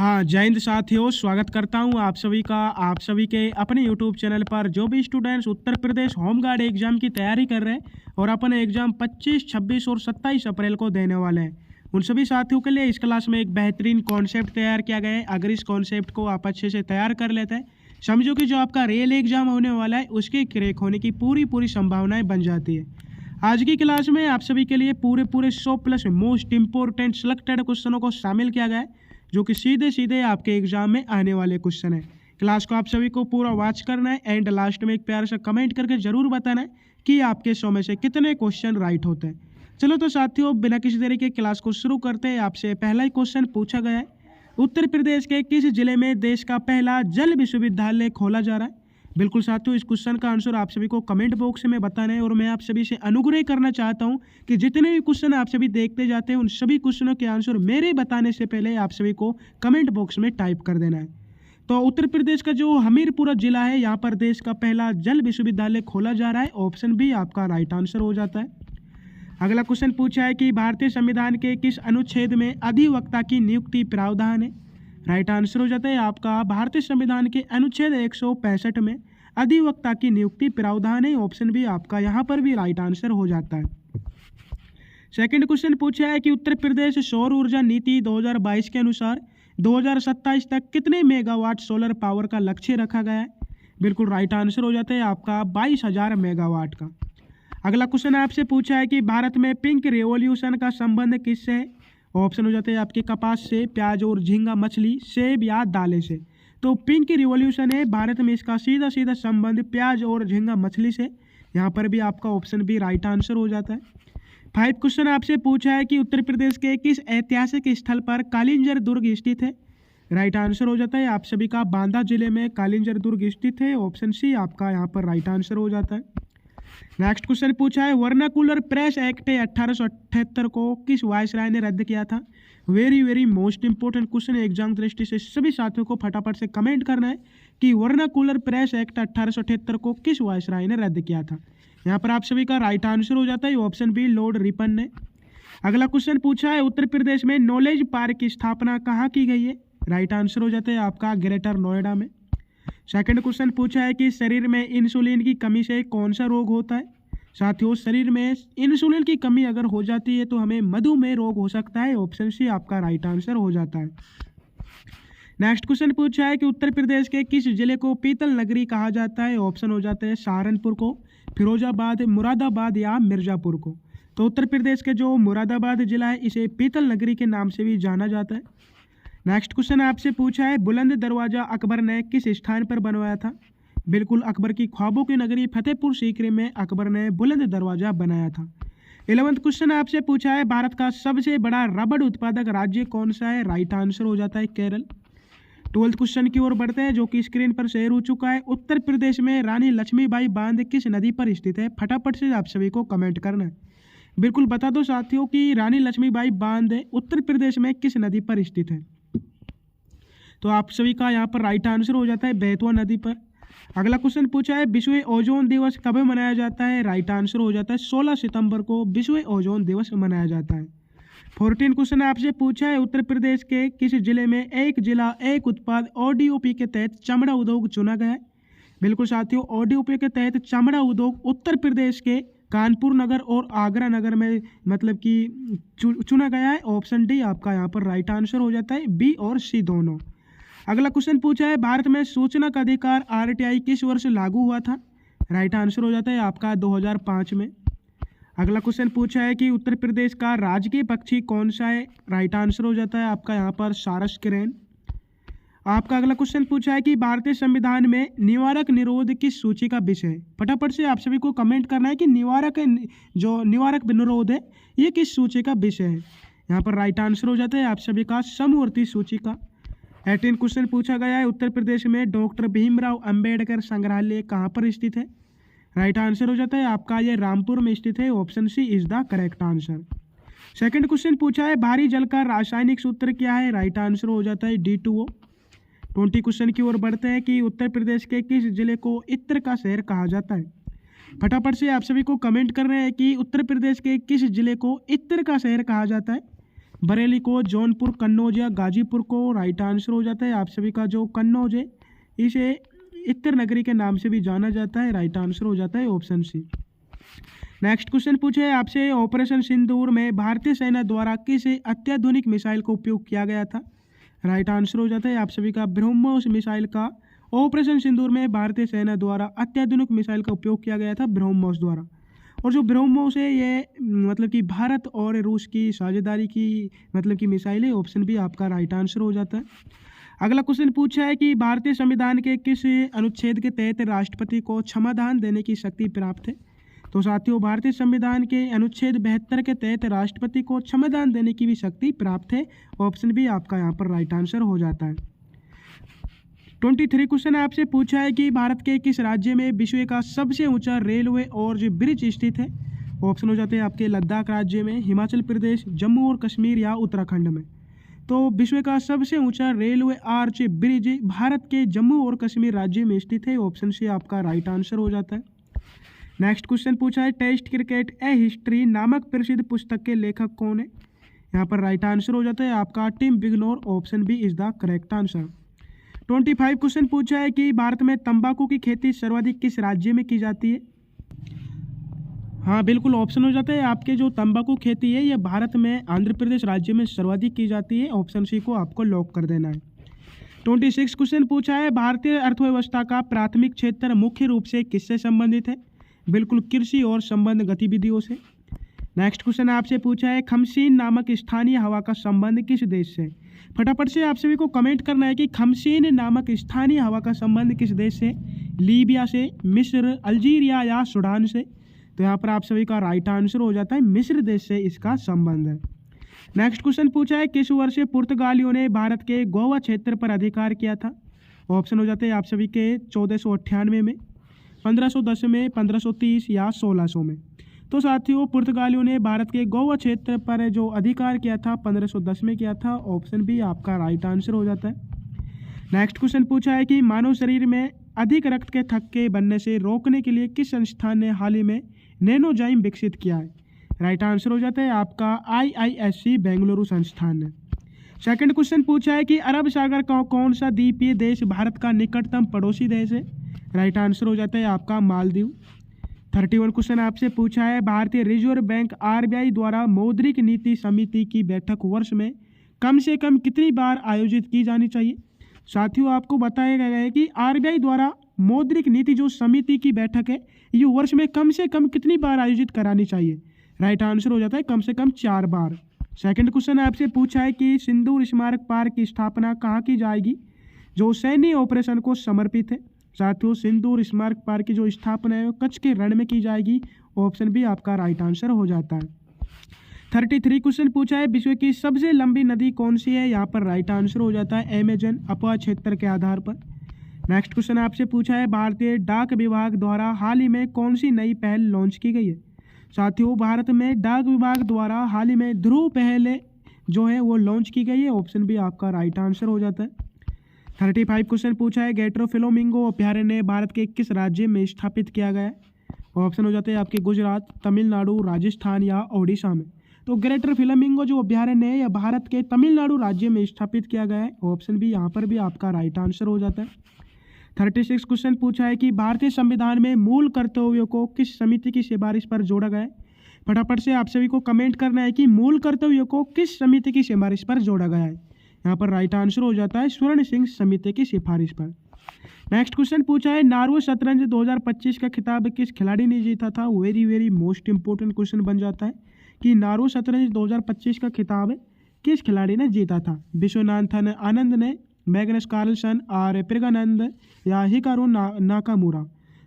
हाँ, जय हिंद साथियों, स्वागत करता हूँ आप सभी का आप सभी के अपने यूट्यूब चैनल पर। जो भी students Uttar Pradesh home guard exam की तैयारी कर रहे हैं और अपन एग्जाम 25, 26 और 27 अप्रैल को देने वाले हैं, उन सभी साथियों के लिए इस क्लास में एक बेहतरीन कॉन्सेप्ट तैयार किया गया है। अगर इस कॉन्सेप्ट को आप अच्छे से तैयार कर लेते हैं, समझो कि जो आपका रियल एग्जाम होने वाला है उसके क्रैक होने की पूरी संभावनाएं बन जाती है। आज की क्लास में आप सभी के लिए पूरे 100+ मोस्ट इंपॉर्टेंट सिलेक्टेड क्वेश्चनों को शामिल किया गया है, जो कि सीधे सीधे आपके एग्जाम में आने वाले क्वेश्चन है। क्लास को आप सभी को पूरा वॉच करना है एंड लास्ट में एक प्यार से कमेंट करके जरूर बताना है कि आपके 100 में से कितने क्वेश्चन राइट होते हैं। चलो तो साथियों, बिना किसी देरी के क्लास को शुरू करते हैं। आपसे पहला ही क्वेश्चन पूछा गया है, उत्तर प्रदेश के किस जिले में देश का पहला जल विश्वविद्यालय खोला जा रहा है? बिल्कुल साथियों, इस क्वेश्चन का आंसर आप सभी को कमेंट बॉक्स में बताना है और मैं आप सभी से अनुग्रह करना चाहता हूं कि जितने भी क्वेश्चन आप सभी देखते जाते हैं उन सभी क्वेश्चनों के आंसर मेरे बताने से पहले आप सभी को कमेंट बॉक्स में टाइप कर देना है। तो उत्तर प्रदेश का जो हमीरपुर जिला है, यहाँ पर देश का पहला जल विश्वविद्यालय खोला जा रहा है। ऑप्शन बी आपका राइट आंसर हो जाता है। अगला क्वेश्चन पूछा है कि भारतीय संविधान के किस अनुच्छेद में अधिवक्ता की नियुक्ति प्रावधान है? राइट आंसर हो जाता है आपका भारतीय संविधान के अनुच्छेद 165 में अधिवक्ता की नियुक्ति प्रावधान है। ऑप्शन बी आपका यहाँ पर भी राइट आंसर हो जाता है। सेकंड क्वेश्चन पूछा है कि उत्तर प्रदेश सौर ऊर्जा नीति 2022 के अनुसार 2027 तक कितने मेगावाट सोलर पावर का लक्ष्य रखा गया है? बिल्कुल राइट आंसर हो जाता है आपका 22,000 मेगावाट का। अगला क्वेश्चन आपसे पूछा है कि भारत में पिंक रेवोल्यूशन का संबंध किससे है? ऑप्शन हो जाते हैं आपके कपास से, प्याज और झींगा मछली, सेब या दालें से। तो पिंक रिवॉल्यूशन है भारत में, इसका सीधा संबंध प्याज और झींगा मछली से। यहाँ पर भी आपका ऑप्शन भी राइट आंसर हो जाता है। 5 क्वेश्चन आपसे पूछा है कि उत्तर प्रदेश के किस ऐतिहासिक स्थल पर कालिंजर दुर्ग स्थित है? राइट आंसर हो जाता है आप सभी का बांदा जिले में कालिंजर दुर्ग स्थित है। ऑप्शन सी आपका यहाँ पर राइट आंसर हो जाता है। नेक्स्ट क्वेश्चन पूछा है, वर्नाकुलर प्रेस एक्ट 1878 को किस वायसराय ने रद्द किया था? वेरी मोस्ट इंपोर्टेंट क्वेश्चन है एग्जाम दृष्टि से। सभी साथियों को फटाफट से कमेंट करना है कि वर्नाकुलर प्रेस एक्ट 1878 को किस वायसराय ने रद्द किया था? यहाँ पर आप सभी का राइट आंसर हो जाता है ऑप्शन बी लॉर्ड रिपन ने। अगला क्वेश्चन पूछा है, उत्तर प्रदेश में नॉलेज पार्क की स्थापना कहाँ की गई है? राइट आंसर हो जाता है आपका ग्रेटर नोएडा में। सेकंड क्वेश्चन पूछा है कि शरीर में इंसुलिन की कमी से कौन सा रोग होता है? साथियों, शरीर में इंसुलिन की कमी अगर हो जाती है तो हमें मधुमेह रोग हो सकता है। ऑप्शन सी आपका राइट आंसर हो जाता है। नेक्स्ट क्वेश्चन पूछा है कि उत्तर प्रदेश के किस जिले को पीतल नगरी कहा जाता है? ऑप्शन हो जाते हैं सहारनपुर को, फिरोजाबाद, मुरादाबाद या मिर्जापुर को। तो उत्तर प्रदेश के जो मुरादाबाद जिला है इसे पीतल नगरी के नाम से भी जाना जाता है। नेक्स्ट क्वेश्चन आपसे पूछा है, बुलंद दरवाजा अकबर ने किस स्थान पर बनवाया था? बिल्कुल अकबर की ख्वाबों की नगरी फतेहपुर सीकरी में अकबर ने बुलंद दरवाजा बनाया था। 11वां क्वेश्चन आपसे पूछा है, भारत का सबसे बड़ा रबड़ उत्पादक राज्य कौन सा है? राइट आंसर हो जाता है केरल। 12th क्वेश्चन की ओर बढ़ते हैं जो कि स्क्रीन पर शेयर हो चुका है। उत्तर प्रदेश में रानी लक्ष्मीबाई बांध किस नदी पर स्थित है? फटाफट से आप सभी को कमेंट करना है। बिल्कुल बता दो साथियों कि रानी लक्ष्मीबाई बांध उत्तर प्रदेश में किस नदी पर स्थित है? तो आप सभी का यहाँ पर राइट आंसर हो जाता है बेतवा नदी पर। अगला क्वेश्चन पूछा है, विश्व ओजोन दिवस कब मनाया जाता है? राइट आंसर हो जाता है 16 सितंबर को विश्व ओजोन दिवस मनाया जाता है। 14 क्वेश्चन आपसे पूछा है, उत्तर प्रदेश के किस जिले में एक जिला एक उत्पाद ODOP के तहत चमड़ा उद्योग चुना गया है? बिल्कुल साथियों, ODOP के तहत चमड़ा उद्योग उत्तर प्रदेश के कानपुर नगर और आगरा नगर में मतलब कि चुना गया है। ऑप्शन डी आपका यहाँ पर राइट आंसर हो जाता है, बी और सी दोनों। अगला क्वेश्चन पूछा है, भारत में सूचना का अधिकार RTI किस वर्ष लागू हुआ था? राइट आंसर हो जाता है आपका 2005 में। अगला क्वेश्चन पूछा है कि उत्तर प्रदेश का राजकीय पक्षी कौन सा है? राइट आंसर हो जाता है आपका यहाँ पर सारस क्रेन। आपका अगला क्वेश्चन पूछा है कि भारतीय संविधान में निवारक निरोध किस सूची का विषय है? फटाफट से आप सभी को कमेंट करना है कि निवारक निरोध है ये किस सूची का विषय है? यहाँ पर राइट आंसर हो जाता है आप सभी का समवर्ती सूची का। 18 क्वेश्चन पूछा गया है, उत्तर प्रदेश में डॉक्टर भीमराव अंबेडकर संग्रहालय कहाँ पर स्थित है? राइट आंसर हो जाता है आपका ये रामपुर में स्थित है। Option C is the correct answer. Second question पूछा है, भारी जल का रासायनिक सूत्र क्या है? राइट आंसर हो जाता है D2O। 20 क्वेश्चन की ओर बढ़ते हैं कि उत्तर प्रदेश के किस जिले को इत्र का शहर कहा जाता है? फटाफट से आप सभी को कमेंट कर रहे हैं कि उत्तर प्रदेश के किस जिले को इत्र का शहर कहा जाता है? बरेली को जौनपुर, कन्नौज या गाजीपुर को राइट आंसर हो जाता है आप सभी का। जो कन्नौज है इसे इत्र नगरी के नाम से भी जाना जाता है, राइट आंसर हो जाता है ऑप्शन सी। नेक्स्ट क्वेश्चन पूछे है आपसे, ऑपरेशन सिंदूर में भारतीय सेना द्वारा किस अत्याधुनिक मिसाइल का उपयोग किया गया था? राइट आंसर हो जाता है आप सभी का ब्रह्मोस मिसाइल का ऑपरेशन सिंदूर में भारतीय सेना द्वारा अत्याधुनिक मिसाइल का उपयोग किया गया था ब्रह्मोस द्वारा। और जो ब्रह्मोस है ये मतलब कि भारत और रूस की साझेदारी की मतलब कि मिसाइल है, ऑप्शन भी आपका राइट आंसर हो जाता है। अगला क्वेश्चन पूछा है कि भारतीय संविधान के किस अनुच्छेद के तहत राष्ट्रपति को क्षमादान देने की शक्ति प्राप्त है? तो साथियों भारतीय संविधान के अनुच्छेद 72 के तहत राष्ट्रपति को क्षमादान देने की भी शक्ति प्राप्त है, ऑप्शन भी आपका यहाँ पर राइट आंसर हो जाता है। 23 क्वेश्चन आपसे पूछा है कि भारत के किस राज्य में विश्व का सबसे ऊंचा रेलवे और जो ब्रिज स्थित है? ऑप्शन हो जाते हैं आपके लद्दाख राज्य में, हिमाचल प्रदेश, जम्मू और कश्मीर या उत्तराखंड में। तो विश्व का सबसे ऊंचा रेलवे आर्च ब्रिज भारत के जम्मू और कश्मीर राज्य में स्थित है, ऑप्शन से आपका राइट आंसर हो जाता है। नेक्स्ट क्वेश्चन पूछा है, टेस्ट क्रिकेट ए हिस्ट्री नामक प्रसिद्ध पुस्तक के लेखक कौन है? यहाँ पर राइट आंसर हो जाता है आपका टिम बिग्नोर, option B is the correct answer. 25 question पूछा है कि भारत में तंबाकू की खेती सर्वाधिक किस राज्य में की जाती है? हाँ बिल्कुल, ऑप्शन हो जाता है आपके जो तंबाकू खेती है ये भारत में आंध्र प्रदेश राज्य में सर्वाधिक की जाती है, ऑप्शन सी को आपको लॉक कर देना है। 26 क्वेश्चन पूछा है, भारतीय अर्थव्यवस्था का प्राथमिक क्षेत्र मुख्य रूप से किससे संबंधित है? बिल्कुल कृषि और संबंध गतिविधियों से। नेक्स्ट क्वेश्चन आपसे पूछा है, खमसीन नामक स्थानीय हवा का संबंध किस देश से? फटाफट से आप सभी को कमेंट करना है कि खमसीन नामक स्थानीय हवा का संबंध किस देश से? लीबिया से, मिस्र, अल्जीरिया या सूडान से? तो यहाँ पर आप सभी का राइट आंसर हो जाता है मिस्र देश से इसका संबंध है। नेक्स्ट क्वेश्चन पूछा है, किस वर्ष पुर्तगालियों ने भारत के गोवा क्षेत्र पर अधिकार किया था? ऑप्शन हो जाते हैं आप सभी के 1498 में, 1510 में, 1530 या 1600 में। तो साथियों पुर्तगालियों ने भारत के गोवा क्षेत्र पर जो अधिकार किया था 1510 में किया था, ऑप्शन भी आपका राइट आंसर हो जाता है। नेक्स्ट क्वेश्चन पूछा है कि मानव शरीर में अधिक रक्त के थक्के बनने से रोकने के लिए किस संस्थान ने हाल ही में नैनोजाइम विकसित किया है? राइट आंसर हो जाता है आपका IISc बेंगलुरु संस्थान ने। सेकंड क्वेश्चन पूछा है कि अरब सागर का कौन सा द्वीपीय देश भारत का निकटतम पड़ोसी देश है? राइट आंसर हो जाता है आपका मालदीव। 31 क्वेश्चन आपसे पूछा है, भारतीय रिजर्व बैंक RBI द्वारा मौद्रिक नीति समिति की बैठक वर्ष में कम से कम कितनी बार आयोजित की जानी चाहिए? साथियों आपको बताया गया है कि RBI द्वारा मौद्रिक नीति जो समिति की बैठक है ये वर्ष में कम से कम कितनी बार आयोजित करानी चाहिए? राइट आंसर हो जाता है कम से कम 4 बार। सेकंड क्वेश्चन आपसे पूछा है कि सिंदूर स्मारक पार्क की स्थापना कहाँ की जाएगी? जो सैन्य ऑपरेशन को समर्पित है। साथियों सिंदूर स्मारक पार्क की जो स्थापना है वो कच्छ के रण में की जाएगी, ऑप्शन भी आपका राइट आंसर हो जाता है। 33 क्वेश्चन पूछा है, विश्व की सबसे लंबी नदी कौन सी है? यहाँ पर राइट आंसर हो जाता है अमेजन अपवा क्षेत्र के आधार पर। नेक्स्ट क्वेश्चन आपसे पूछा है, भारतीय डाक विभाग द्वारा हाल ही में कौन सी नई पहल लॉन्च की गई है? साथियों भारत में डाक विभाग द्वारा हाल ही में ध्रुव पहल जो है वो लॉन्च की गई है, ऑप्शन भी आपका राइट आंसर हो जाता है। 35 क्वेश्चन पूछा है, गेटरो फ्लेमिंगो अभ्यारण्य भारत के किस राज्य में स्थापित किया गया है? ऑप्शन हो जाते हैं आपके गुजरात, तमिलनाडु, राजस्थान या ओडिशा में। तो ग्रेटर फ्लेमिंगो जो अभ्यारण्य है यह भारत के तमिलनाडु राज्य में स्थापित किया गया है, ऑप्शन भी यहाँ पर भी आपका राइट आंसर हो जाता है। 36 क्वेश्चन पूछा है कि भारतीय संविधान में मूल कर्तव्यों को किस समिति की सिफारिश पर जोड़ा गया है? फटाफट से आप सभी को कमेंट करना है कि मूल कर्तव्यों को किस समिति की सिफारिश पर जोड़ा गया है। यहाँ पर राइट आंसर हो जाता है स्वर्ण सिंह समिति की सिफारिश पर। नेक्स्ट क्वेश्चन पूछा है, नार्वे शतरंज 2025 का खिताब किस खिलाड़ी ने जीता था? वेरी मोस्ट इंपॉर्टेंट क्वेश्चन बन जाता है कि नार्वे शतरंज 2025 का खिताब किस खिलाड़ी ने जीता था? विश्वनाथन आनंद ने, मैग्नस कार्लसन और प्रज्ञानंद या हिकारू नाकामुरा?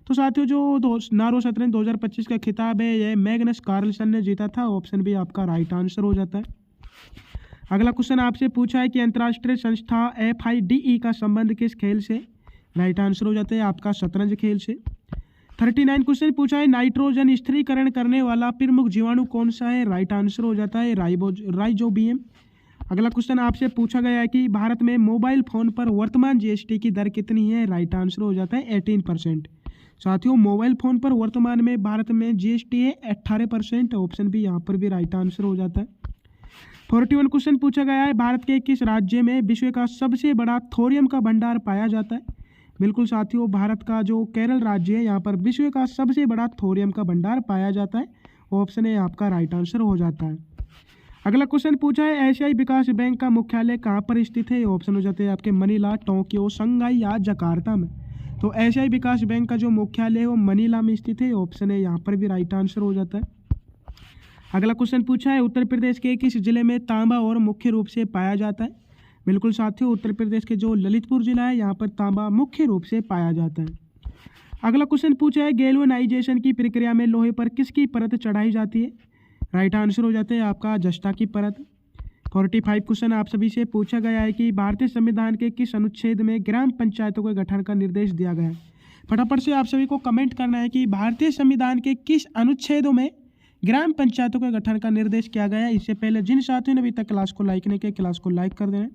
तो साथियों जो नार्वे शतरंज 2025 का खिताब है यह मैग्नस कार्लसन ने जीता था, ऑप्शन भी आपका राइट आंसर हो जाता है। अगला क्वेश्चन आपसे पूछा है कि अंतर्राष्ट्रीय संस्था FIDE का संबंध किस खेल से? राइट आंसर हो जाता है आपका शतरंज खेल से। 39 क्वेश्चन पूछा है, नाइट्रोजन स्थिरीकरण करने वाला प्रमुख जीवाणु कौन सा है? राइट आंसर हो जाता है राइजोबियम। अगला क्वेश्चन आपसे पूछा गया है कि भारत में मोबाइल फोन पर वर्तमान GST की दर कितनी है? राइट आंसर हो जाता है 18%। साथियों मोबाइल फोन पर वर्तमान में भारत में GST है 18%, ऑप्शन भी यहाँ पर भी राइट आंसर हो जाता है। 41 क्वेश्चन पूछा गया है, भारत के किस राज्य में विश्व का सबसे बड़ा थोरियम का भंडार पाया जाता है? बिल्कुल साथियों, भारत का जो केरल राज्य है यहाँ पर विश्व का सबसे बड़ा थोरियम का भंडार पाया जाता है। ऑप्शन ए आपका राइट आंसर हो जाता है। अगला क्वेश्चन पूछा है, एशियाई विकास बैंक का मुख्यालय कहाँ पर स्थित है? ऑप्शन हो जाते हैं आपके मनीला, टोक्यो, शंघाई या जकार्ता में। तो एशियाई विकास बैंक का जो मुख्यालय है वो मनीला में स्थित है। ऑप्शन है यहाँ पर भी राइट आंसर हो जाता है। अगला क्वेश्चन पूछा है, उत्तर प्रदेश के किस जिले में तांबा और मुख्य रूप से पाया जाता है? बिल्कुल साथियों, उत्तर प्रदेश के जो ललितपुर जिला है यहाँ पर तांबा मुख्य रूप से पाया जाता है। अगला क्वेश्चन पूछा है, गैल्वेनाइजेशन की प्रक्रिया में लोहे पर किसकी परत चढ़ाई जाती है? राइट आंसर हो जाता है आपका जस्ता की परत। 45 क्वेश्चन आप सभी से पूछा गया है कि भारतीय संविधान के किस अनुच्छेद में ग्राम पंचायतों के गठन का निर्देश दिया गया है? फटाफट से आप सभी को कमेंट करना है कि भारतीय संविधान के किस अनुच्छेदों में ग्राम पंचायतों के गठन का निर्देश किया गया है। इससे पहले जिन साथियों ने अभी तक क्लास को लाइक नहीं किया, क्लास को लाइक कर देना,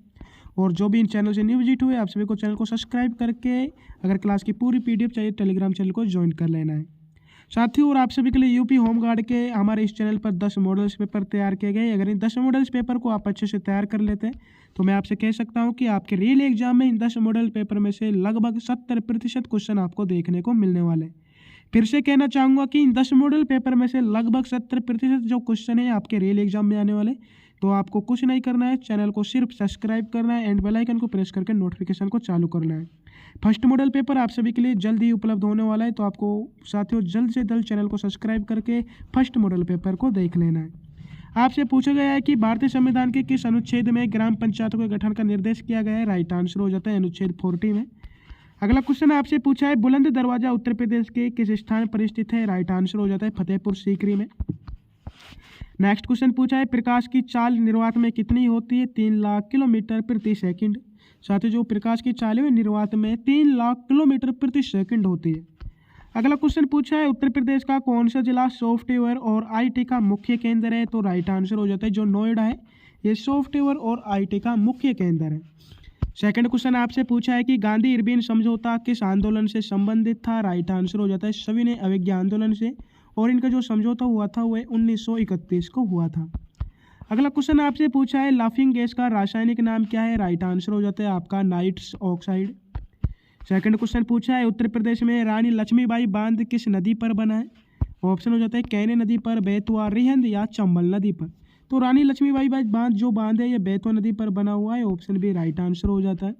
और जो भी इन चैनल से न्यू विजिट हुए आप सभी को चैनल को सब्सक्राइब करके अगर क्लास की पूरी PDF चाहिए टेलीग्राम चैनल को ज्वाइन कर लेना है साथियों। और आप सभी के लिए यूपी होमगार्ड के हमारे इस चैनल पर 10 मॉडल्स पेपर तैयार किए गए। अगर इन 10 मॉडल्स पेपर को आप अच्छे से तैयार कर लेते हैं तो मैं आपसे कह सकता हूं कि आपके रियल एग्जाम में इन 10 मॉडल पेपर में से लगभग 70% क्वेश्चन आपको देखने को मिलने वाले। फिर से कहना चाहूँगा कि इन 10 मॉडल पेपर में से लगभग 70% जो क्वेश्चन है आपके रियल एग्जाम में आने वाले। तो आपको कुछ नहीं करना है, चैनल को सिर्फ सब्सक्राइब करना है एंड बेल आइकन को प्रेस करके नोटिफिकेशन को चालू करना है। फर्स्ट मॉडल पेपर आप सभी के लिए जल्द ही उपलब्ध होने वाला है, तो आपको साथियों जल्द से जल्द चैनल को सब्सक्राइब करके फर्स्ट मॉडल पेपर को देख लेना है। आपसे पूछा गया है कि भारतीय संविधान के किस अनुच्छेद में ग्राम पंचायतों के गठन का निर्देश किया गया है? राइट आंसर हो जाता है अनुच्छेद 40 में। अगला क्वेश्चन आपसे पूछा है, बुलंद दरवाजा उत्तर प्रदेश के किस स्थान पर स्थित है? राइट आंसर हो जाता है फतेहपुर सीकरी में। नेक्स्ट क्वेश्चन पूछा है, प्रकाश की चाल निर्वात में कितनी होती है? 3 लाख किलोमीटर प्रति सेकंड। साथियों, जो प्रकाश की चाल है निर्वात में 3 लाख किलोमीटर प्रति सेकंड होती है। अगला क्वेश्चन पूछा है, उत्तर प्रदेश का कौन सा जिला सॉफ्टवेयर और IT का मुख्य केंद्र है? तो राइट आंसर हो जाता है जो नोएडा है, ये सॉफ्टवेयर और IT का मुख्य केंद्र है। सेकंड क्वेश्चन आपसे पूछा है कि गांधी इरविन समझौता किस आंदोलन से संबंधित था? राइट आंसर हो जाता है सविनय अवज्ञा आंदोलन से, और इनका जो समझौता हुआ था वह 1931 को हुआ था। अगला क्वेश्चन आपसे पूछा है, लाफिंग गैस का रासायनिक नाम क्या है? राइट आंसर हो जाता है आपका नाइट्रस ऑक्साइड। सेकंड क्वेश्चन पूछा है, उत्तर प्रदेश में रानी लक्ष्मीबाई बांध किस नदी पर बना है? ऑप्शन हो जाता है कैने नदी पर, बेतवा, रिहंद या चंबल नदी पर। तो रानी लक्ष्मीबाई बांध जो बांध है ये बेतवा नदी पर बना हुआ है। ऑप्शन भी राइट आंसर हो जाता है।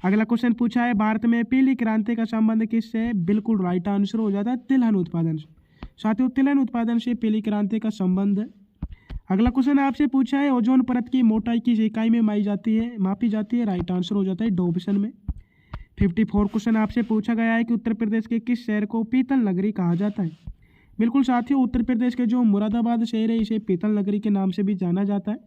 अगला क्वेश्चन पूछा है, भारत में पीली क्रांति का संबंध किससे है? बिल्कुल राइट आंसर हो जाता है तिलहन उत्पादन से। साथियों, तिलहन उत्पादन से पीली क्रांति का संबंध है। अगला क्वेश्चन आपसे पूछा है, ओजोन परत की मोटाई किस इकाई में मापी जाती है? राइट आंसर हो जाता है डोबसन में। 54 क्वेश्चन आपसे पूछा गया है कि उत्तर प्रदेश के किस शहर को पीतल नगरी कहा जाता है? बिल्कुल साथियों, उत्तर प्रदेश के जो मुरादाबाद शहर है इसे पीतल नगरी के नाम से भी जाना जाता है।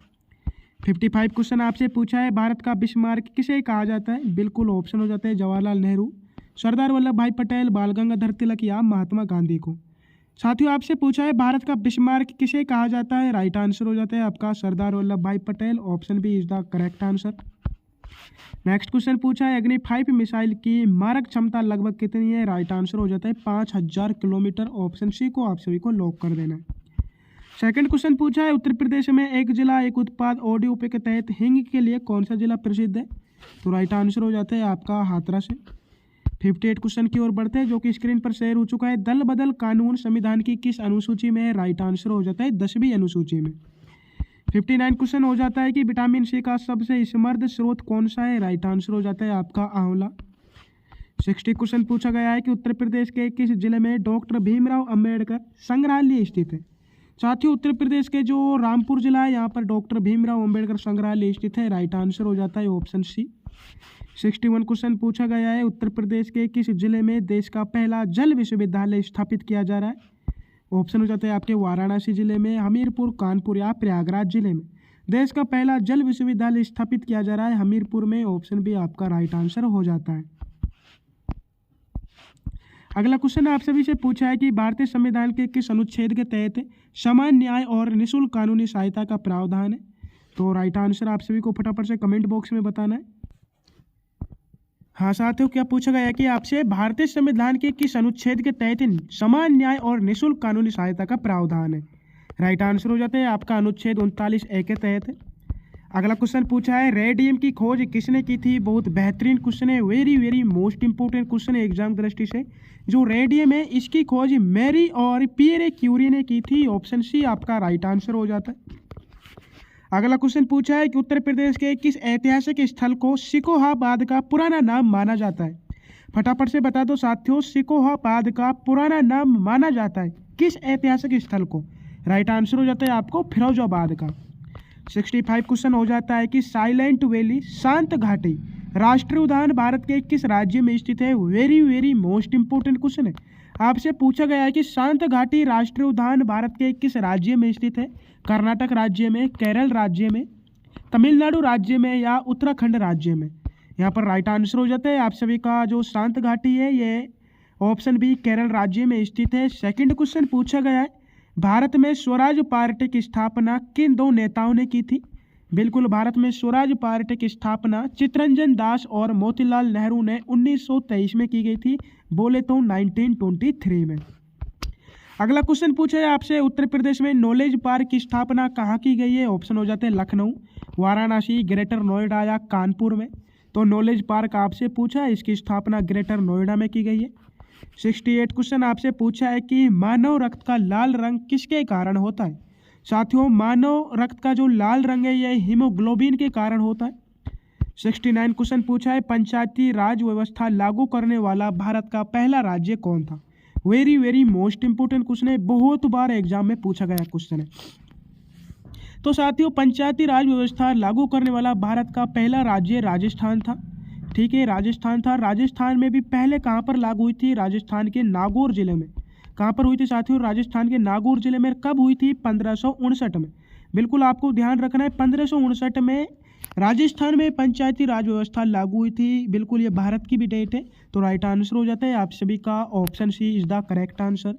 55 क्वेश्चन आपसे पूछा है, भारत का बिस्मार्क किसे कहा जाता है? बिल्कुल ऑप्शन हो जाता है जवाहरलाल नेहरू, सरदार वल्लभ भाई पटेल, बाल गंगाधर तिलक या महात्मा गांधी को। साथियों, आपसे पूछा है, भारत का बिस्मार्क किसे कहा जाता है? राइट आंसर हो जाता है आपका Sardar Vallabh Bhai Patel. Option B is the correct answer. Next question पूछा है, अग्नि 5 मिसाइल की मारक क्षमता लगभग कितनी है? राइट आंसर हो जाता है 5000 किलोमीटर। ऑप्शन सी को आप सभी को लॉक कर देना है। सेकंड क्वेश्चन पूछा है, उत्तर प्रदेश में एक जिला एक उत्पाद ODUP के तहत हिंग के लिए कौन सा जिला प्रसिद्ध है? तो राइट आंसर हो जाता है आपका हाथरस। 58 क्वेश्चन की ओर बढ़ते हैं जो कि स्क्रीन पर शेयर हो चुका है। दल बदल कानून संविधान की किस अनुसूची में है? राइट आंसर हो जाता है 10वीं अनुसूची में। 59 क्वेश्चन हो जाता है कि विटामिन C का सबसे समृद्ध स्रोत कौन सा है? राइट आंसर हो जाता है आपका आंवला। 60 क्वेश्चन पूछा गया है कि उत्तर प्रदेश के किस जिले में डॉक्टर भीमराव अंबेडकर संग्रहालय स्थित है? साथियों, उत्तर प्रदेश के जो रामपुर जिला है यहाँ पर डॉक्टर भीमराव अंबेडकर संग्रहालय स्थित है। राइट आंसर हो जाता है ऑप्शन सी। 61 क्वेश्चन पूछा गया है, उत्तर प्रदेश के किस जिले में देश का पहला जल विश्वविद्यालय स्थापित किया जा रहा है? ऑप्शन हो जाता है आपके वाराणसी जिले में, हमीरपुर, कानपुर या प्रयागराज जिले में देश का पहला जल विश्वविद्यालय स्थापित किया जा रहा है हमीरपुर में। ऑप्शन भी आपका राइट आंसर हो जाता है। अगला क्वेश्चन आप सभी से पूछा है कि भारतीय संविधान के किस अनुच्छेद के तहत समान न्याय और निःशुल्क कानूनी सहायता का प्रावधान है? तो राइट आंसर आप सभी को फटाफट से कमेंट बॉक्स में बताना है। हाँ साथियों, क्या पूछा गया है कि आपसे भारतीय संविधान के किस अनुच्छेद के तहत समान न्याय और निःशुल्क कानूनी सहायता का प्रावधान है? राइट आंसर हो जाता है आपका अनुच्छेद 39A के तहत। अगला क्वेश्चन पूछा है रेडियम की खोज किसने की थी। बहुत बेहतरीन क्वेश्चन है, very very most important question है एग्जाम दृष्टि से। जो रेडियम है इसकी खोज मैरी और पियरे क्यूरी ने की थी। ऑप्शन सी आपका राइट आंसर हो जाता है। अगला क्वेश्चन पूछा है कि उत्तर प्रदेश के किस ऐतिहासिक स्थल को सिकोहाबाद का पुराना नाम माना जाता है। फटाफट से बता दो साथियों, सिकोहाबाद का पुराना नाम माना जाता है किस ऐतिहासिक स्थल को। राइट आंसर हो जाता है आपको फिरोजाबाद का। 65 क्वेश्चन हो जाता है कि साइलेंट वैली शांत घाटी राष्ट्रीय उद्यान भारत के किस राज्य में स्थित है। Very very most important question है। आपसे पूछा गया है कि शांत घाटी राष्ट्रीय उद्यान भारत के किस राज्य में स्थित है। कर्नाटक राज्य में, केरल राज्य में, तमिलनाडु राज्य में या उत्तराखंड राज्य में। यहाँ पर राइट आंसर हो जाता है आप सभी का जो शांत घाटी है ये ऑप्शन बी केरल राज्य में स्थित है। सेकंड क्वेश्चन पूछा गया है भारत में स्वराज पार्टी की स्थापना किन दो नेताओं ने की थी। बिल्कुल, भारत में स्वराज पार्टी की स्थापना चित्तरंजन दास और मोतीलाल नेहरू ने 1923 में की गई थी, बोले तो 1923 में। अगला क्वेश्चन पूछा है आपसे उत्तर प्रदेश में नॉलेज पार्क की स्थापना कहाँ की गई है। ऑप्शन हो जाते हैं लखनऊ, वाराणसी, ग्रेटर नोएडा या कानपुर में। तो नॉलेज पार्क आपसे पूछा है, इसकी स्थापना ग्रेटर नोएडा में की गई है। 68 क्वेश्चन आपसे पूछा है कि मानव रक्त का लाल रंग किसके कारण होता है। साथियों, मानव रक्त का जो लाल रंग है यह हीमोग्लोबिन के कारण होता है। 69 क्वेश्चन पूछा है पंचायती राज व्यवस्था लागू करने वाला भारत का पहला राज्य कौन था। Very very most important question है, बहुत बार एग्जाम में पूछा गया क्वेश्चन है। तो साथियों, पंचायती राज व्यवस्था लागू करने वाला भारत का पहला राज्य राजस्थान था। ठीक है, राजस्थान था। राजस्थान में भी पहले कहाँ पर लागू हुई थी, राजस्थान के नागौर जिले में। कहाँ पर हुई थी साथियों, राजस्थान के नागौर जिले में। कब हुई थी, 1559 में। बिल्कुल आपको ध्यान रखना है, 1559 में राजस्थान में पंचायती राज व्यवस्था लागू हुई थी। बिल्कुल ये भारत की भी डेट है। तो राइट आंसर हो जाता है आप सभी का option C is the correct answer.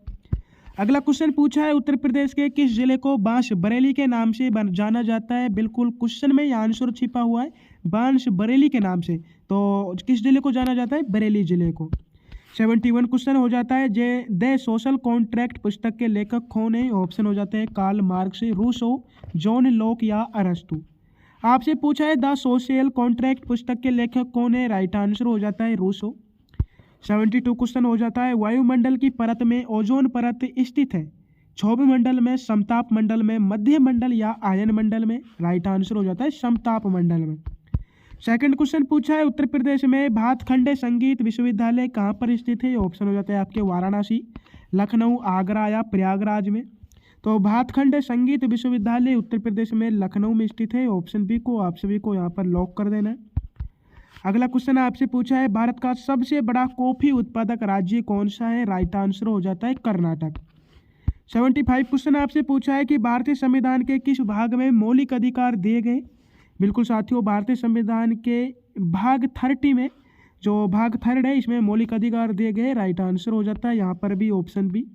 अगला क्वेश्चन पूछा है उत्तर प्रदेश के किस जिले को बांस बरेली के नाम से जाना जाता है। बिल्कुल क्वेश्चन में यह आंसर छिपा हुआ है, बांस बरेली के नाम से। तो किस जिले को जाना जाता है, बरेली जिले को। 71 क्वेश्चन हो जाता है जे द सोशल कॉन्ट्रैक्ट पुस्तक के लेखक कौन है। ऑप्शन हो जाते हैं Karl Marx, Rousseau, John Locke या अरस्तु। आपसे पूछा है द सोशल कॉन्ट्रैक्ट पुस्तक के लेखक कौन है। राइट आंसर हो जाता है रूसो। 72 क्वेश्चन हो जाता है वायुमंडल की परत में ओजोन परत स्थित है। क्षोभ मंडल में, समताप मंडल में, मध्य मंडल या आयन मंडल में। राइट आंसर हो जाता है समताप मंडल में। सेकंड क्वेश्चन पूछा है उत्तर प्रदेश में भातखंडे संगीत विश्वविद्यालय कहाँ पर स्थित है। ऑप्शन हो जाता है आपके वाराणसी, लखनऊ, आगरा या प्रयागराज में। तो भातखंडे संगीत विश्वविद्यालय उत्तर प्रदेश में लखनऊ में स्थित है। ऑप्शन बी को आप सभी को यहाँ पर लॉक कर देना है। अगला क्वेश्चन आपसे पूछा है भारत का सबसे बड़ा कॉफी उत्पादक राज्य कौन सा है। राइट आंसर हो जाता है कर्नाटक। 75 क्वेश्चन आपसे पूछा है कि भारतीय संविधान के किस भाग में मौलिक अधिकार दिए गए। बिल्कुल साथियों, भारतीय संविधान के भाग 30 में, जो भाग 3 है, इसमें मौलिक अधिकार दिए गए। राइट आंसर हो जाता है यहाँ पर भी ऑप्शन बी।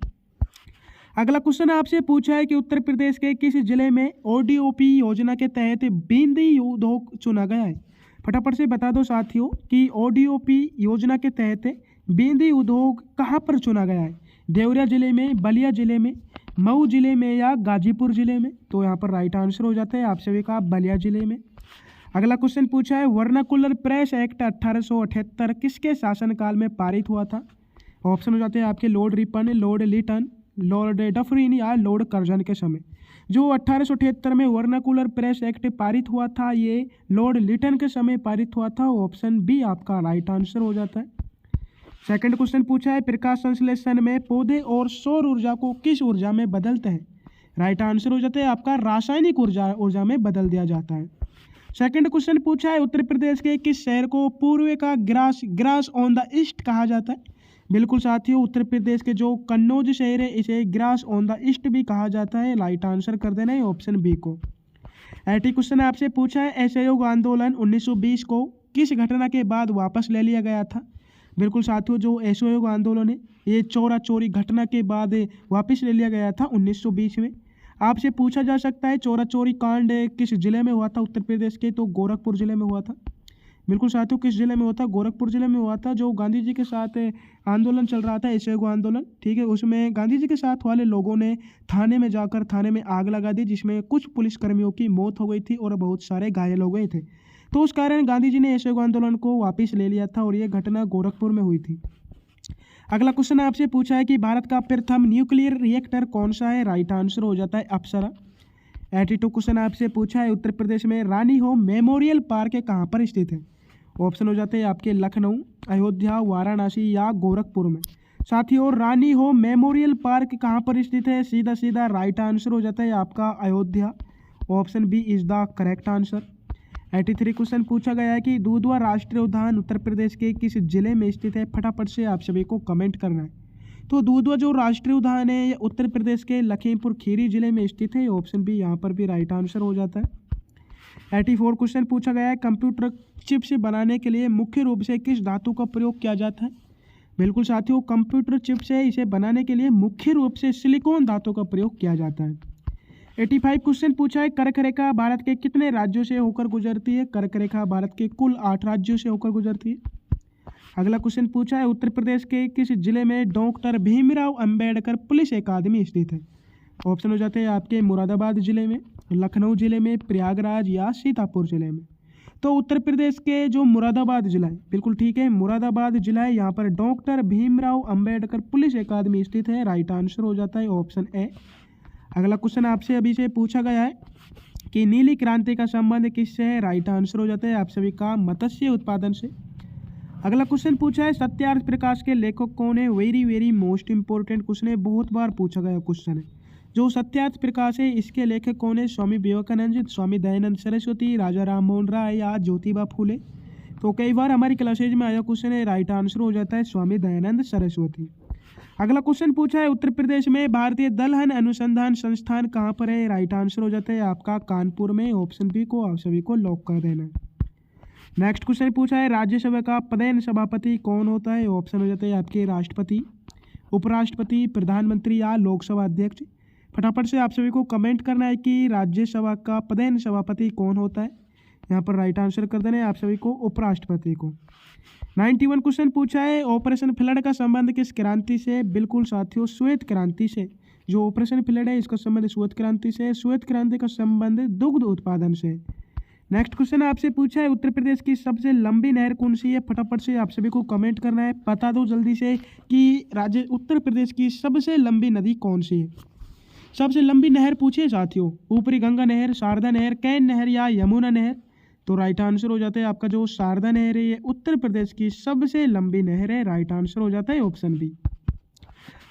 अगला क्वेश्चन आपसे पूछा है कि उत्तर प्रदेश के किस जिले में ODOP योजना के तहत बिंदी उद्योग चुना गया है। फटाफट से बता दो साथियों कि ODOP योजना के तहत बिंदी उद्योग कहाँ पर चुना गया है। देवरिया जिले में, बलिया जिले में, मऊ जिले में या गाजीपुर जिले में। तो यहाँ पर राइट आंसर हो जाता है आप सभी का बलिया जिले में। अगला क्वेश्चन पूछा है वर्नाकुलर प्रेस एक्ट 1878 किसके शासनकाल में पारित हुआ था। ऑप्शन हो जाते हैं आपके Lord Ripon, Lord Lytton, Lord Dufferin या लॉर्ड कर्जन के समय। जो 1878 में वर्नाकुलर प्रेस एक्ट पारित हुआ था ये लॉर्ड लिटन के समय पारित हुआ था। ऑप्शन बी आपका राइट आंसर हो जाता है। सेकंड क्वेश्चन पूछा है प्रकाश संश्लेषण में पौधे और सौर ऊर्जा को किस ऊर्जा में बदलते हैं। राइट आंसर हो जाता है आपका रासायनिक ऊर्जा में बदल दिया जाता है। सेकंड क्वेश्चन पूछा है उत्तर प्रदेश के किस शहर को पूर्व का ग्रास ऑन द ईस्ट कहा जाता है। बिल्कुल साथियों, उत्तर प्रदेश के जो कन्नौज शहर है इसे ग्रास ऑन द ईस्ट भी कहा जाता है। राइट आंसर कर देना है ऑप्शन बी को। 80 क्वेश्चन आपसे पूछा है असहयोग आंदोलन 1920 को किस घटना के बाद वापस ले लिया गया था। बिल्कुल साथियों, जो असहयोग आंदोलन है ये चोरा चोरी घटना के बाद वापस ले लिया गया था 1920 में। आपसे पूछा जा सकता है चोरा चोरी कांड किस जिले में हुआ था उत्तर प्रदेश के, तो गोरखपुर जिले में हुआ था। बिल्कुल साथियों, किस जिले में हुआ था? गोरखपुर जिले में हुआ था। जो गांधी जी के साथ आंदोलन चल रहा था, एसएगो आंदोलन, ठीक है, उसमें गांधी जी के साथ वाले लोगों ने थाने में जाकर थाने में आग लगा दी, जिसमें कुछ पुलिसकर्मियों की मौत हो गई थी और बहुत सारे घायल हो गए थे। तो उस कारण गांधी जी ने एसएगो आंदोलन को वापस ले लिया था और ये घटना गोरखपुर में हुई थी। अगला क्वेश्चन आपसे पूछा है कि भारत का प्रथम न्यूक्लियर रिएक्टर कौन सा है? राइट आंसर हो जाता है अप्सरा। 82 क्वेश्चन आपसे पूछा है उत्तर प्रदेश में रानी हो मेमोरियल पार्क कहाँ पर स्थित है? ऑप्शन हो जाते हैं आपके लखनऊ, अयोध्या, वाराणसी या गोरखपुर में। साथियों, रानी हो मेमोरियल पार्क कहाँ पर स्थित है? सीधा सीधा राइट आंसर हो जाता है आपका Ayodhya. Option B is the correct answer. 83 question पूछा गया है कि दूधवा राष्ट्रीय उद्यान उत्तर प्रदेश के किस जिले में स्थित है? फटाफट से आप सभी को कमेंट करना है। तो दूधवा जो राष्ट्रीय उद्यान है ये उत्तर प्रदेश के लखीमपुर खीरी जिले में स्थित है। ऑप्शन बी यहाँ पर भी राइट आंसर हो जाता है। 84 क्वेश्चन पूछा गया है कंप्यूटर चिप्स बनाने के लिए मुख्य रूप से किस धातु का प्रयोग किया जाता है? बिल्कुल साथियों, कंप्यूटर चिप्स है इसे बनाने के लिए मुख्य रूप से सिलिकॉन धातु का प्रयोग किया जाता है। 85 क्वेश्चन पूछा है कर्क रेखा भारत के कितने राज्यों से होकर गुजरती है? कर्क रेखा भारत के कुल 8 राज्यों से होकर गुजरती है। अगला क्वेश्चन पूछा है उत्तर प्रदेश के किस जिले में डॉक्टर भीमराव अंबेडकर पुलिस अकादमी स्थित है? ऑप्शन हो जाते हैं आपके मुरादाबाद जिले में, लखनऊ जिले में, प्रयागराज या सीतापुर जिले में। तो उत्तर प्रदेश के जो मुरादाबाद जिला है, बिल्कुल ठीक है, मुरादाबाद जिला है, यहाँ पर डॉक्टर भीमराव अंबेडकर पुलिस अकादमी स्थित है। राइट आंसर हो जाता है ऑप्शन ए। अगला क्वेश्चन आपसे अभी से पूछा गया है कि नीली क्रांति का संबंध किससे है? राइट आंसर हो जाता है आप सभी का मत्स्य उत्पादन से। अगला क्वेश्चन पूछा है सत्यार्थ प्रकाश के लेखक कौन है? Very very most important question है, बहुत बार पूछा गया क्वेश्चन है। जो सत्यार्थ प्रकाश है इसके लेखक कौन है? स्वामी विवेकानंद, स्वामी दयानंद सरस्वती, राजा राम मोहन राय या ज्योतिबा फूले। तो कई बार हमारी क्लासेज में आया क्वेश्चन है, राइट आंसर हो जाता है स्वामी दयानंद सरस्वती। अगला क्वेश्चन पूछा है उत्तर प्रदेश में भारतीय दलहन अनुसंधान संस्थान कहाँ पर है? राइट आंसर हो जाता है आपका कानपुर में। ऑप्शन बी को आप सभी को लॉक कर देना है। नेक्स्ट क्वेश्चन पूछा है राज्यसभा का पदेन सभापति कौन होता है? ऑप्शन हो जाते हैं आपके राष्ट्रपति, उपराष्ट्रपति, प्रधानमंत्री या लोकसभा अध्यक्ष। फटाफट से आप सभी को कमेंट करना है कि राज्यसभा का पदेन सभापति कौन होता है। यहाँ पर राइट आंसर कर देना है आप सभी को उपराष्ट्रपति को। 91 क्वेश्चन पूछा है ऑपरेशन फ्लड का संबंध किस क्रांति से? बिल्कुल साथियों, श्वेत क्रांति से। जो ऑपरेशन फ्लड है इसका संबंध श्वेत क्रांति से। श्वेत क्रांति का संबंध दुग्ध उत्पादन से। नेक्स्ट क्वेश्चन आपसे पूछा है उत्तर प्रदेश की सबसे लंबी नहर कौन सी है? फटाफट से आप सभी को कमेंट करना है, बता दो जल्दी से कि राज्य उत्तर प्रदेश की सबसे लंबी नदी कौन सी है? सबसे लंबी नहर पूछिए साथियों, ऊपरी गंगा नहर, शारदा नहर, कैन नहर या यमुना नहर। तो राइट आंसर हो जाता है आपका जो शारदा नहर है ये उत्तर प्रदेश की सबसे लंबी नहर है। राइट आंसर हो जाता है ऑप्शन बी।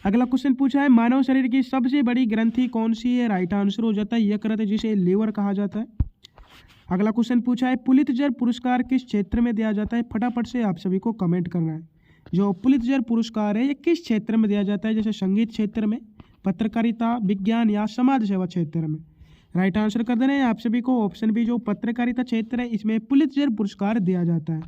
अगला क्वेश्चन पूछा है मानव शरीर की सबसे बड़ी ग्रंथि कौन सी है? राइट आंसर हो जाता है यकृत, जिसे लीवर कहा जाता है। अगला क्वेश्चन पूछा है पुलित्जर पुरस्कार किस क्षेत्र में दिया जाता है? फटाफट से आप सभी को कमेंट करना है। जो पुलित्जर पुरस्कार है ये किस क्षेत्र में दिया जाता है? जैसे संगीत क्षेत्र में, पत्रकारिता, विज्ञान या समाज सेवा क्षेत्र में। राइट आंसर कर देना है आप सभी को ऑप्शन बी, जो पत्रकारिता क्षेत्र है इसमें पुलित्जर पुरस्कार दिया जाता है।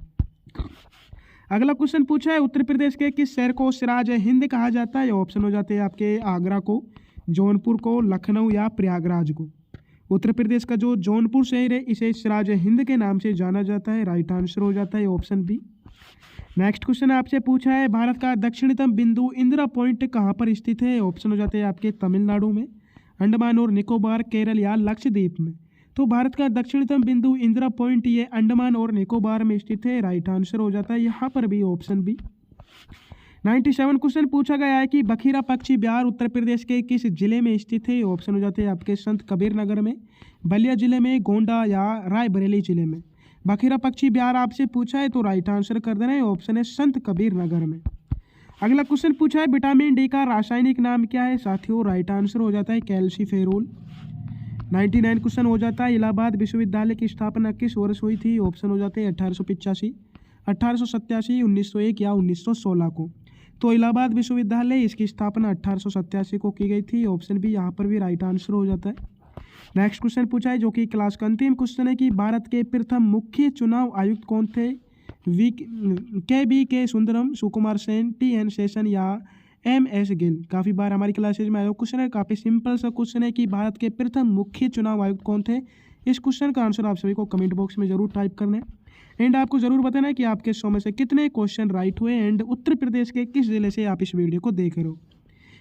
अगला क्वेश्चन पूछा है उत्तर प्रदेश के किस शहर को सिराज हिंद कहा जाता है? ऑप्शन हो जाते हैं आपके आगरा को, जौनपुर को, लखनऊ या प्रयागराज को। उत्तर प्रदेश का जो जौनपुर शहर है इसे सिराज हिंद के नाम से जाना जाता है। राइट आंसर हो जाता है ऑप्शन बी। नेक्स्ट क्वेश्चन आपसे पूछा है भारत का दक्षिणतम बिंदु इंदिरा पॉइंट कहाँ पर स्थित है? ऑप्शन हो जाते हैं आपके तमिलनाडु में, अंडमान और निकोबार, केरल या लक्षद्वीप में। तो भारत का दक्षिणतम बिंदु इंदिरा पॉइंट ये अंडमान और निकोबार में स्थित है। राइट आंसर हो जाता है यहाँ पर भी ऑप्शन बी। 97 क्वेश्चन पूछा गया है कि बखीरा पक्षी बिहार उत्तर प्रदेश के किस जिले में स्थित है? ऑप्शन हो जाते हैं आपके संत कबीर नगर में, बलिया जिले में, गोंडा या रायबरेली जिले में। बखीरा पक्षी बिहार आपसे पूछा है तो राइट आंसर कर देना है ऑप्शन है संत कबीर नगर में। अगला क्वेश्चन पूछा है विटामिन डी का रासायनिक नाम क्या है? साथियों राइट आंसर हो जाता है कैल्सीफेरोल। 99 क्वेश्चन हो जाता है इलाहाबाद विश्वविद्यालय की स्थापना किस वर्ष हुई थी? ऑप्शन हो जाते हैं 1885, 1887, 1901 या 1916 को। तो इलाहाबाद विश्वविद्यालय इसकी स्थापना 1887 को की गई थी। ऑप्शन बी यहाँ पर भी राइट आंसर हो जाता है। नेक्स्ट क्वेश्चन पूछा है जो कि क्लास का अंतिम क्वेश्चन है कि भारत के प्रथम मुख्य चुनाव आयुक्त कौन थे? के सुंदरम, सुकुमार सेन, टी.एन. शेषन या एम.एस. गिल। काफ़ी बार हमारी क्लासेज में आया क्वेश्चन है, काफ़ी सिंपल सा क्वेश्चन है कि भारत के प्रथम मुख्य चुनाव आयुक्त कौन थे? इस क्वेश्चन का आंसर आप सभी को कमेंट बॉक्स में जरूर टाइप करना है। एंड आपको ज़रूर बताना है कि आपके 100 में से कितने क्वेश्चन राइट हुए एंड उत्तर प्रदेश के किस ज़िले से आप इस वीडियो को देख रहे हो।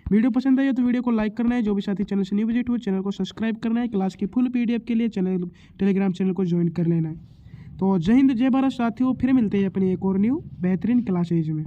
वीडियो पसंद आई हो तो वीडियो को लाइक करना है। जो भी साथी चैनल से न्यू विजिट हुए चैनल को सब्सक्राइब करना है। क्लास की फुल PDF के लिए टेलीग्राम चैनल को ज्वाइन कर लेना है। तो जय हिंद जय भारत साथियों, फिर मिलते हैं अपनी एक और न्यू बेहतरीन क्लासेज में।